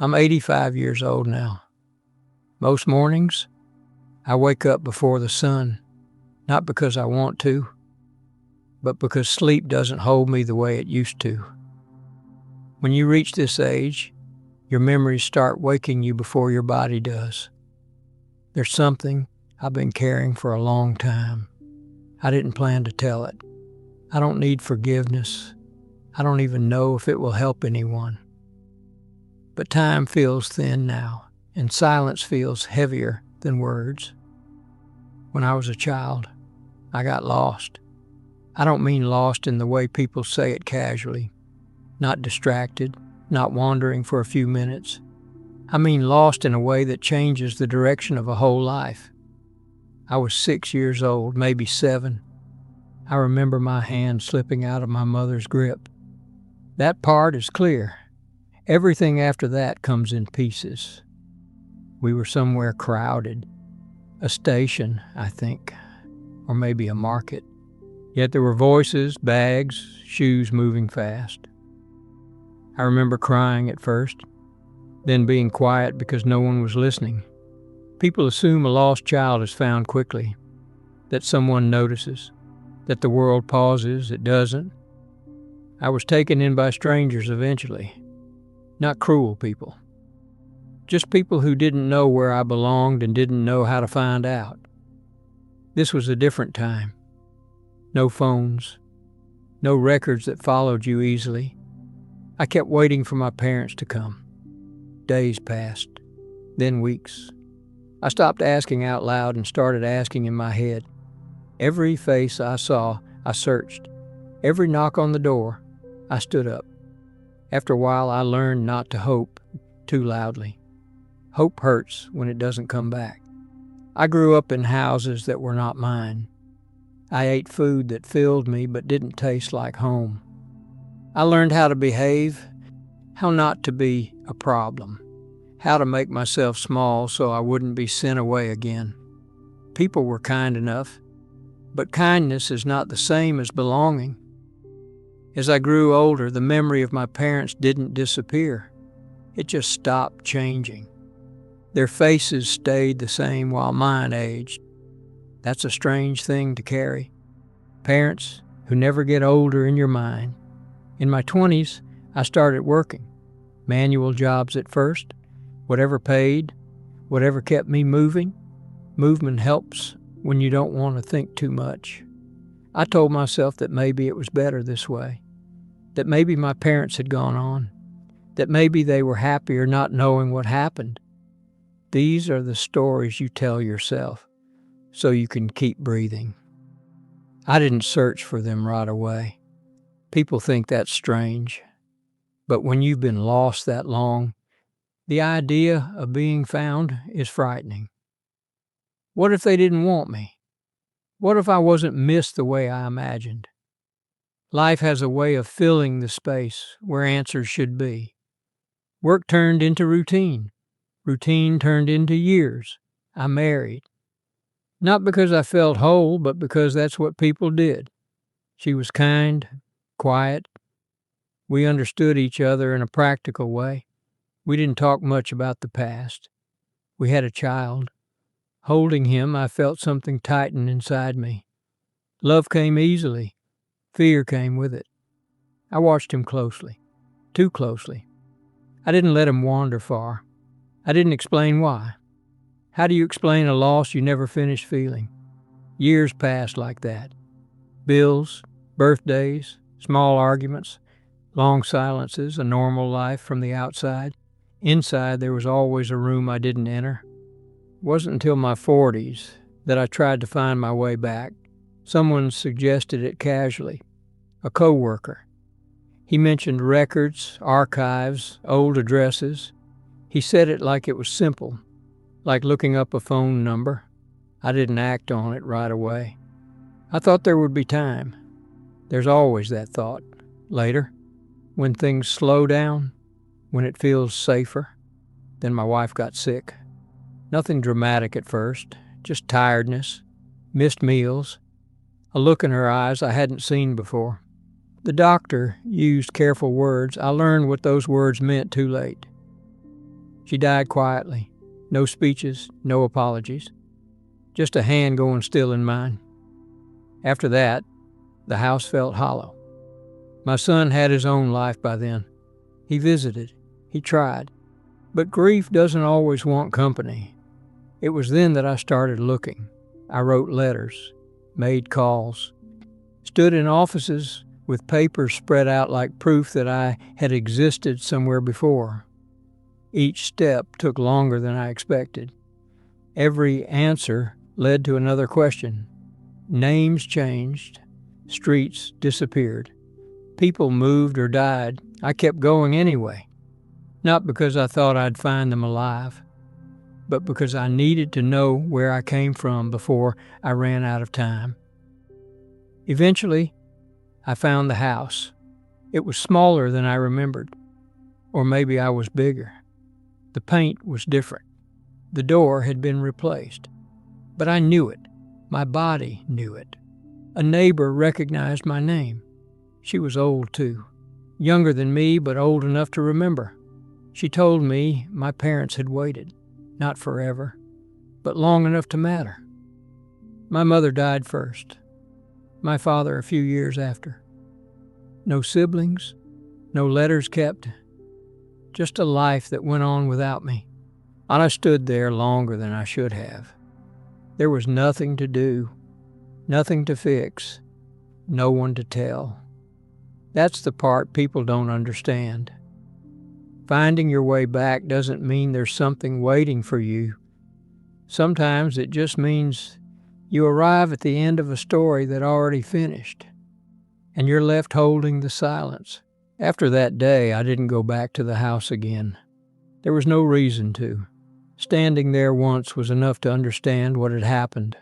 I'm 85 years old now. Most mornings, I wake up before the sun, not because I want to, but because sleep doesn't hold me the way it used to. When you reach this age, your memories start waking you before your body does. There's something I've been carrying for a long time. I didn't plan to tell it. I don't need forgiveness. I don't even know if it will help anyone. But time feels thin now, and silence feels heavier than words. When I was a child, I got lost. I don't mean lost in the way people say it casually, not distracted, not wandering for a few minutes. I mean lost in a way that changes the direction of a whole life. I was 6 years old, maybe 7. I remember my hand slipping out of my mother's grip. That part is clear. Everything after that comes in pieces. We were somewhere crowded. A station, I think, or maybe a market. Yet there were voices, bags, shoes moving fast. I remember crying at first, then being quiet because no one was listening. People assume a lost child is found quickly, that someone notices, that the world pauses. It doesn't. I was taken in by strangers eventually. Not cruel people. Just people who didn't know where I belonged and didn't know how to find out. This was a different time. No phones. No records that followed you easily. I kept waiting for my parents to come. Days passed, then weeks. I stopped asking out loud and started asking in my head. Every face I saw, I searched. Every knock on the door, I stood up. After a while, I learned not to hope too loudly. Hope hurts when it doesn't come back. I grew up in houses that were not mine. I ate food that filled me but didn't taste like home. I learned how to behave, how not to be a problem, how to make myself small so I wouldn't be sent away again. People were kind enough, but kindness is not the same as belonging. As I grew older, the memory of my parents didn't disappear. It just stopped changing. Their faces stayed the same while mine aged. That's a strange thing to carry. Parents who never get older in your mind. In my 20s, I started working. Manual jobs at first. Whatever paid, whatever kept me moving. Movement helps when you don't want to think too much. I told myself that maybe it was better this way, that maybe my parents had gone on, that maybe they were happier not knowing what happened. These are the stories you tell yourself so you can keep breathing. I didn't search for them right away. People think that's strange, but when you've been lost that long, the idea of being found is frightening. What if they didn't want me? What if I wasn't missed the way I imagined? Life has a way of filling the space where answers should be. Work turned into routine. Routine turned into years. I married. Not because I felt whole, but because that's what people did. She was kind, quiet. We understood each other in a practical way. We didn't talk much about the past. We had a child. Holding him, I felt something tighten inside me. Love came easily. Fear came with it. I watched him closely. Too closely. I didn't let him wander far. I didn't explain why. How do you explain a loss you never finished feeling? Years passed like that. Bills, birthdays, small arguments, long silences, a normal life from the outside. Inside, there was always a room I didn't enter. It wasn't until my 40s that I tried to find my way back. Someone suggested it casually. A coworker. He mentioned records, archives, old addresses. He said it like it was simple, like looking up a phone number. I didn't act on it right away. I thought there would be time. There's always that thought. Later, when things slow down, when it feels safer. Then my wife got sick. Nothing dramatic at first, just tiredness, missed meals, a look in her eyes I hadn't seen before. The doctor used careful words. I learned what those words meant too late. She died quietly. No speeches, no apologies. Just a hand going still in mine. After that, the house felt hollow. My son had his own life by then. He visited. He tried. But grief doesn't always want company. It was then that I started looking. I wrote letters, made calls, stood in offices with papers spread out like proof that I had existed somewhere before. Each step took longer than I expected. Every answer led to another question. Names changed. Streets disappeared. People moved or died. I kept going anyway. Not because I thought I'd find them alive, but because I needed to know where I came from before I ran out of time. Eventually, I found the house. It was smaller than I remembered. Or maybe I was bigger. The paint was different. The door had been replaced. But I knew it. My body knew it. A neighbor recognized my name. She was old, too. Younger than me, but old enough to remember. She told me my parents had waited. Not forever, but long enough to matter. My mother died first. My father a few years after. No siblings, no letters kept. Just a life that went on without me. And I stood there longer than I should have. There was nothing to do, nothing to fix, no one to tell. That's the part people don't understand. Finding your way back doesn't mean there's something waiting for you. Sometimes it just means you arrive at the end of a story that already finished, and you're left holding the silence. After that day, I didn't go back to the house again. There was no reason to. Standing there once was enough to understand what had happened.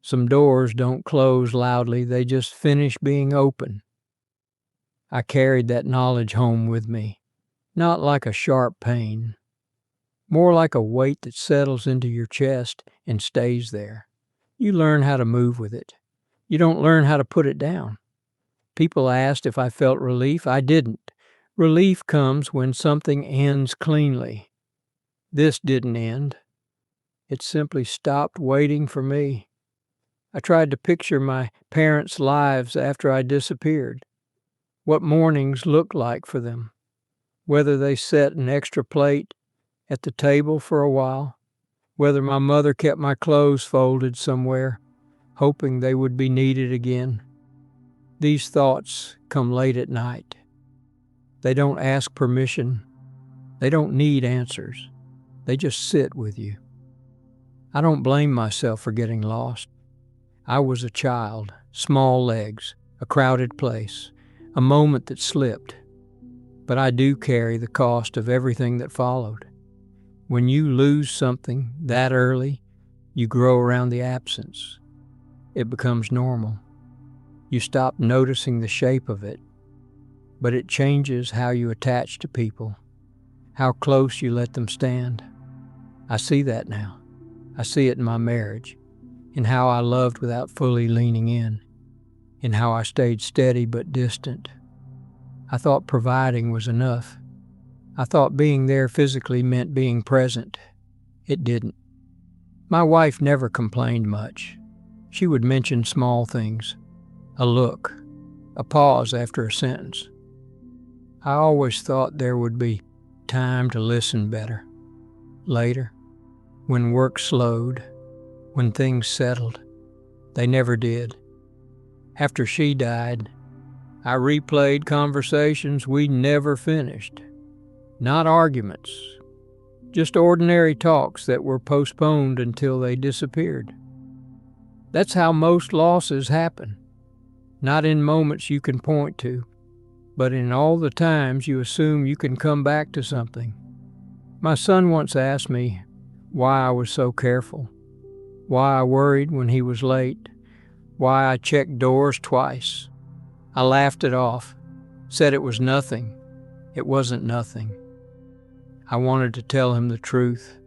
Some doors don't close loudly, they just finish being open. I carried that knowledge home with me, not like a sharp pain, more like a weight that settles into your chest and stays there. You learn how to move with it. You don't learn how to put it down. People asked if I felt relief. I didn't. Relief comes when something ends cleanly. This didn't end. It simply stopped waiting for me. I tried to picture my parents' lives after I disappeared, what mornings looked like for them, whether they set an extra plate at the table for a while, whether my mother kept my clothes folded somewhere, hoping they would be needed again. These thoughts come late at night. They don't ask permission. They don't need answers. They just sit with you. I don't blame myself for getting lost. I was a child, small legs, a crowded place, a moment that slipped. But I do carry the cost of everything that followed. When you lose something that early, you grow around the absence. It becomes normal. You stop noticing the shape of it, but it changes how you attach to people, how close you let them stand. I see that now. I see it in my marriage, in how I loved without fully leaning in how I stayed steady but distant. I thought providing was enough. I thought being there physically meant being present. It didn't. My wife never complained much. She would mention small things, a look, a pause after a sentence. I always thought there would be time to listen better. Later, when work slowed, when things settled, they never did. After she died, I replayed conversations we never finished. Not arguments, just ordinary talks that were postponed until they disappeared. That's how most losses happen. Not in moments you can point to, but in all the times you assume you can come back to something. My son once asked me why I was so careful, why I worried when he was late, why I checked doors twice. I laughed it off, said it was nothing. It wasn't nothing. I wanted to tell him the truth,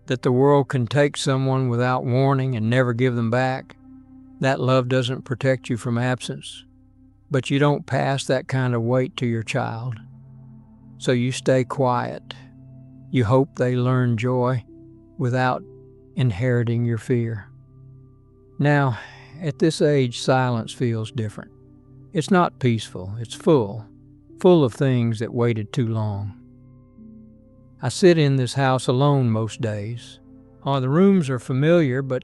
that the world can take someone without warning and never give them back. That love doesn't protect you from absence, but you don't pass that kind of weight to your child. So you stay quiet. You hope they learn joy without inheriting your fear. Now, at this age, silence feels different. It's not peaceful, it's full of things that waited too long. I sit in this house alone most days. The rooms are familiar, but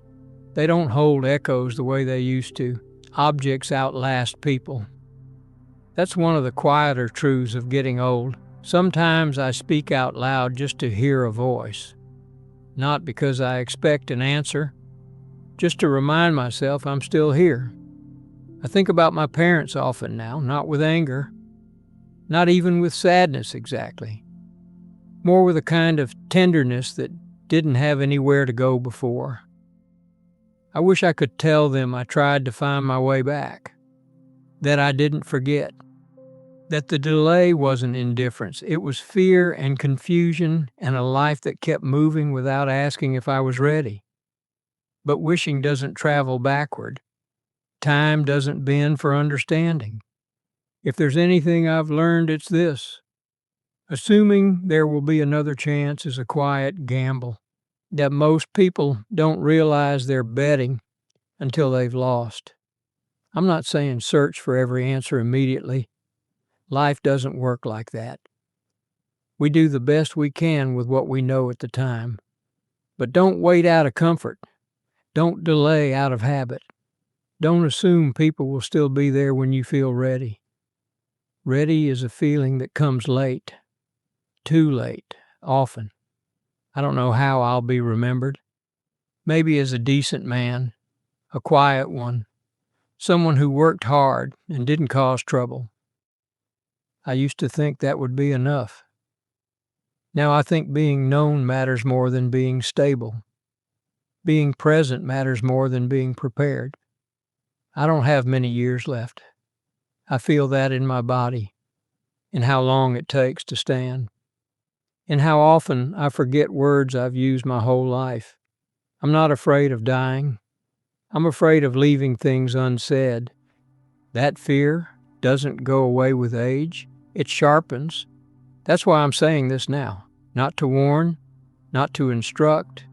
they don't hold echoes the way they used to. Objects outlast people. That's one of the quieter truths of getting old. Sometimes I speak out loud just to hear a voice. Not because I expect an answer, just to remind myself I'm still here. I think about my parents often now, not with anger, not even with sadness exactly, more with a kind of tenderness that didn't have anywhere to go before. I wish I could tell them I tried to find my way back, that I didn't forget, that the delay wasn't indifference. It was fear and confusion and a life that kept moving without asking if I was ready. But wishing doesn't travel backward. Time doesn't bend for understanding. If there's anything I've learned, it's this. Assuming there will be another chance is a quiet gamble that most people don't realize they're betting until they've lost. I'm not saying search for every answer immediately. Life doesn't work like that. We do the best we can with what we know at the time. But don't wait out of comfort. Don't delay out of habit. Don't assume people will still be there when you feel ready. Ready is a feeling that comes late. Too late, often. I don't know how I'll be remembered. Maybe as a decent man, a quiet one, someone who worked hard and didn't cause trouble. I used to think that would be enough. Now I think being known matters more than being stable. Being present matters more than being prepared. I don't have many years left. I feel that in my body, in how long it takes to stand, in how often I forget words I've used my whole life. I'm not afraid of dying. I'm afraid of leaving things unsaid. That fear doesn't go away with age. It sharpens. That's why I'm saying this now. Not to warn, not to instruct,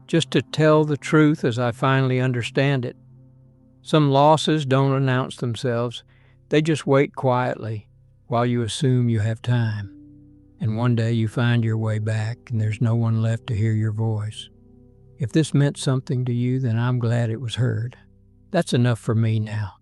just to tell the truth as I finally understand it. Some losses don't announce themselves. They just wait quietly while you assume you have time. And one day you find your way back and there's no one left to hear your voice. If this meant something to you, then I'm glad it was heard. That's enough for me now.